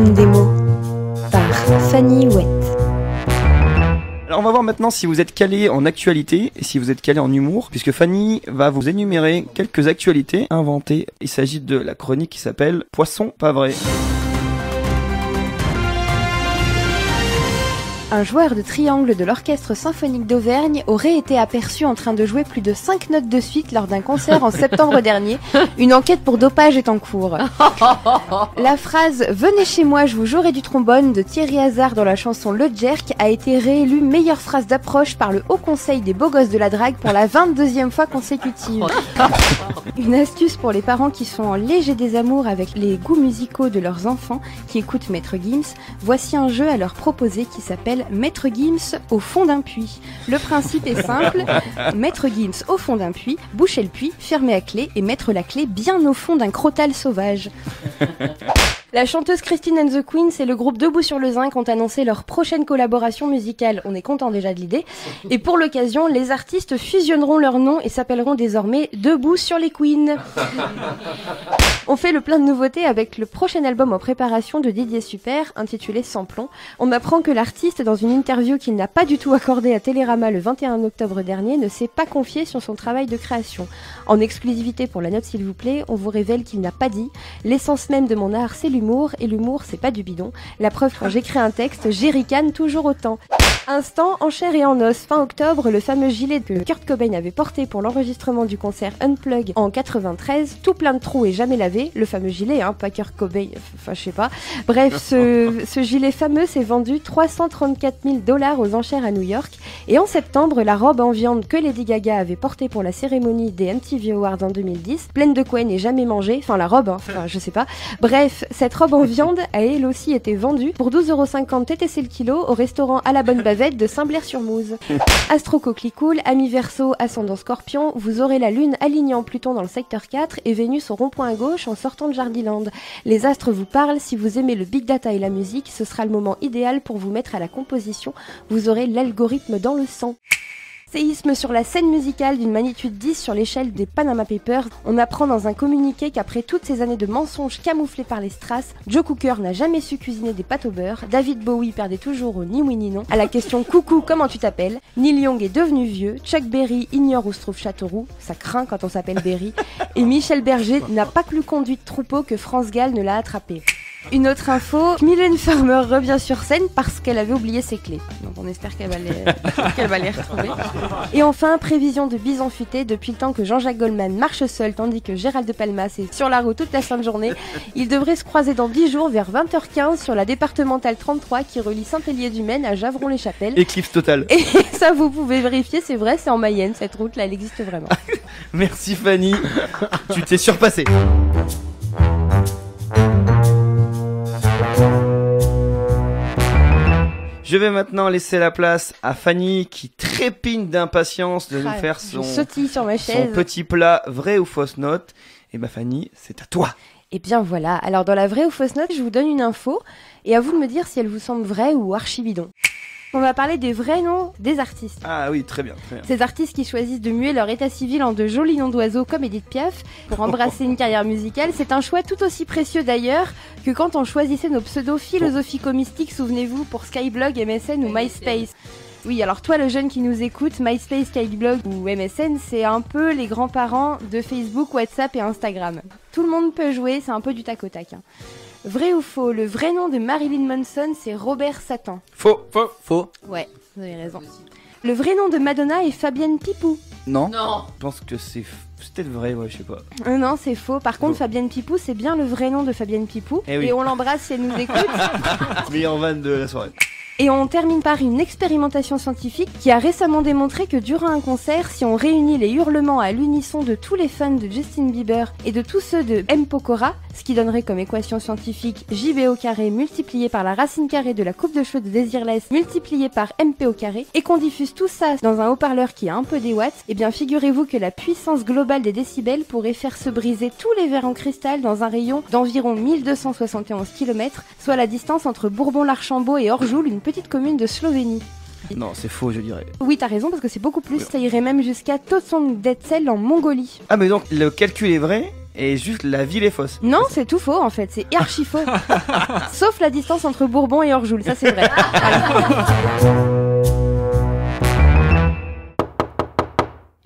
Comme des mots, par Fanny Ouette. Alors on va voir maintenant si vous êtes calé en actualité et si vous êtes calé en humour, puisque Fanny va vous énumérer quelques actualités inventées. Il s'agit de la chronique qui s'appelle Poisson pas vrai. Un joueur de triangle de l'Orchestre Symphonique d'Auvergne aurait été aperçu en train de jouer plus de 5 notes de suite lors d'un concert en septembre dernier. Une enquête pour dopage est en cours. La phrase « Venez chez moi, je vous jouerai du trombone » de Thierry Hazard dans la chanson Le Jerk a été réélue meilleure phrase d'approche par le Haut Conseil des beaux gosses de la drague pour la 22e fois consécutive. Une astuce pour les parents qui sont en léger désamour avec les goûts musicaux de leurs enfants qui écoutent Maître Gims, voici un jeu à leur proposer qui s'appelle Maître Gims au fond d'un puits. Le principe est simple, Maître Gims au fond d'un puits, boucher le puits, fermer à clé et mettre la clé bien au fond d'un crottal sauvage. La chanteuse Christine and the Queens et le groupe Debout sur le Zinc ont annoncé leur prochaine collaboration musicale. On est content déjà de l'idée. Et pour l'occasion, les artistes fusionneront leurs noms et s'appelleront désormais Debout sur les Queens. On fait le plein de nouveautés avec le prochain album en préparation de Didier Super, intitulé Samplon. On apprend que l'artiste, dans une interview qu'il n'a pas du tout accordée à Télérama le 21 octobre dernier, ne s'est pas confié sur son travail de création. En exclusivité pour la note s'il vous plaît, on vous révèle qu'il n'a pas dit « L'essence même de mon art, c'est l'humour, et l'humour, c'est pas du bidon. La preuve, quand j'écris un texte, j'éricane toujours autant. » Instant en chair et en os, fin octobre, le fameux gilet que Kurt Cobain avait porté pour l'enregistrement du concert Unplugged en 93, tout plein de trous et jamais lavé, le fameux gilet, pas Kurt Cobain, enfin je sais pas. Bref, ce gilet fameux s'est vendu 334 000 $ aux enchères à New York, et en septembre, la robe en viande que Lady Gaga avait portée pour la cérémonie des MTV Awards en 2010, pleine de couenne et jamais mangée, enfin la robe, je sais pas. Bref, cette robe en viande a elle aussi été vendue pour 12,50 € TTC le kilo au restaurant à la bonne bavette de Saint-Blair-sur-Mouze. Astro Coquelicool, ami Verseau, ascendant Scorpion, vous aurez la lune alignée en Pluton dans le secteur 4 et Vénus au rond-point à gauche en sortant de Jardiland. Les astres vous parlent, si vous aimez le big data et la musique, ce sera le moment idéal pour vous mettre à la composition, vous aurez l'algorithme dans le sang. Séisme sur la scène musicale d'une magnitude 10 sur l'échelle des Panama Papers. On apprend dans un communiqué qu'après toutes ces années de mensonges camouflés par les strass, Joe Cooker n'a jamais su cuisiner des pâtes au beurre, David Bowie perdait toujours au ni oui ni non. À la question « Coucou, comment tu t'appelles ?», Neil Young est devenu vieux, Chuck Berry ignore où se trouve Châteauroux, ça craint quand on s'appelle Berry, et Michel Berger n'a pas plus conduit de troupeau que France Gall ne l'a attrapé. Une autre info, Mylène Farmer revient sur scène parce qu'elle avait oublié ses clés. Donc on espère qu'elle va les retrouver. Et enfin, prévision de Bison futé, depuis le temps que Jean-Jacques Goldman marche seul tandis que Gérald de Palmas est sur la route toute la sainte journée, ils devraient se croiser dans 10 jours vers 20h15 sur la départementale 33 qui relie Saint-Hélier-du-Maine à Javron-les-Chapelles. Éclipse totale. Et ça vous pouvez vérifier, c'est vrai, c'est en Mayenne, cette route là, elle existe vraiment. Merci Fanny, tu t'es surpassée. Je vais maintenant laisser la place à Fanny qui trépigne d'impatience de nous faire son petit plat vrai ou fausse note. Et bah Fanny, c'est à toi. Et bien voilà, alors dans la vraie ou fausse note, je vous donne une info et à vous de me dire si elle vous semble vraie ou archi-bidon. On va parler des vrais noms des artistes. Ah oui, très bien, très bien. Ces artistes qui choisissent de muer leur état civil en de jolis noms d'oiseaux comme Edith Piaf pour embrasser une carrière musicale, c'est un choix tout aussi précieux d'ailleurs que quand on choisissait nos pseudos philosophico-mystiques, souvenez-vous, pour Skyblog, MSN ou MySpace. Oui, alors toi le jeune qui nous écoute, MySpace, Skyblog ou MSN, c'est un peu les grands-parents de Facebook, WhatsApp et Instagram. Tout le monde peut jouer, c'est un peu du tac au tac. Vrai ou faux, le vrai nom de Marilyn Manson, c'est Robert Satan. Faux. Ouais, vous avez raison. Le vrai nom de Madonna est Fabienne Pipou. Non. Je pense que c'est peut-être vrai, ouais, je sais pas. Non, c'est faux. Par contre, Fabienne Pipou, c'est bien le vrai nom de Fabienne Pipou. Oui. Et on l'embrasse si elle nous écoute. Meilleure vanne de la soirée. Et on termine par une expérimentation scientifique qui a récemment démontré que durant un concert, si on réunit les hurlements à l'unisson de tous les fans de Justin Bieber et de tous ceux de M. Pokora, ce qui donnerait comme équation scientifique JB au carré multiplié par la racine carrée de la coupe de cheveux de Desireless multiplié par MP au carré, et qu'on diffuse tout ça dans un haut-parleur qui a un peu des watts, et bien figurez-vous que la puissance globale des décibels pourrait faire se briser tous les verres en cristal dans un rayon d'environ 1271 km, soit la distance entre Bourbon-l'Archambault et Orjoul, une petite commune de Slovénie. Non, c'est faux, je dirais. Oui, t'as raison, parce que c'est beaucoup plus. Ça irait même jusqu'à Toson Detzel en Mongolie. Ah, mais donc le calcul est vrai et juste la ville est fausse. Non, c'est tout faux en fait, c'est archi faux. Sauf la distance entre Bourbon et Orjoul, ça c'est vrai.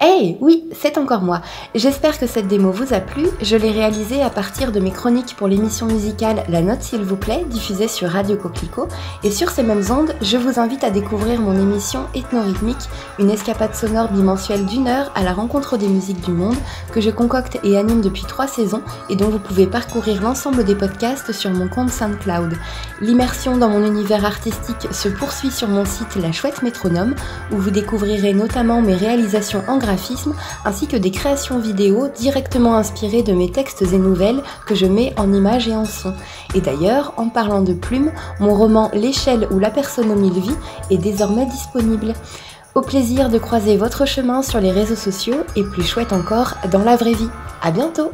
Hey, oui, c'est encore moi. J'espère que cette démo vous a plu. Je l'ai réalisée à partir de mes chroniques pour l'émission musicale La Note s'il vous plaît, diffusée sur Radio Coquelicot. Et sur ces mêmes ondes, je vous invite à découvrir mon émission Ethnorhythmique, une escapade sonore bimensuelle d'1 heure à la rencontre des musiques du monde, que je concocte et anime depuis 3 saisons et dont vous pouvez parcourir l'ensemble des podcasts sur mon compte SoundCloud. L'immersion dans mon univers artistique se poursuit sur mon site La Chouette Métronome, où vous découvrirez notamment mes réalisations en graphisme, ainsi que des créations vidéo directement inspirées de mes textes et nouvelles que je mets en images et en son. Et d'ailleurs, en parlant de plumes, mon roman L'échelle ou la personne aux 1000 vies est désormais disponible. Au plaisir de croiser votre chemin sur les réseaux sociaux et plus chouette encore dans la vraie vie. À bientôt!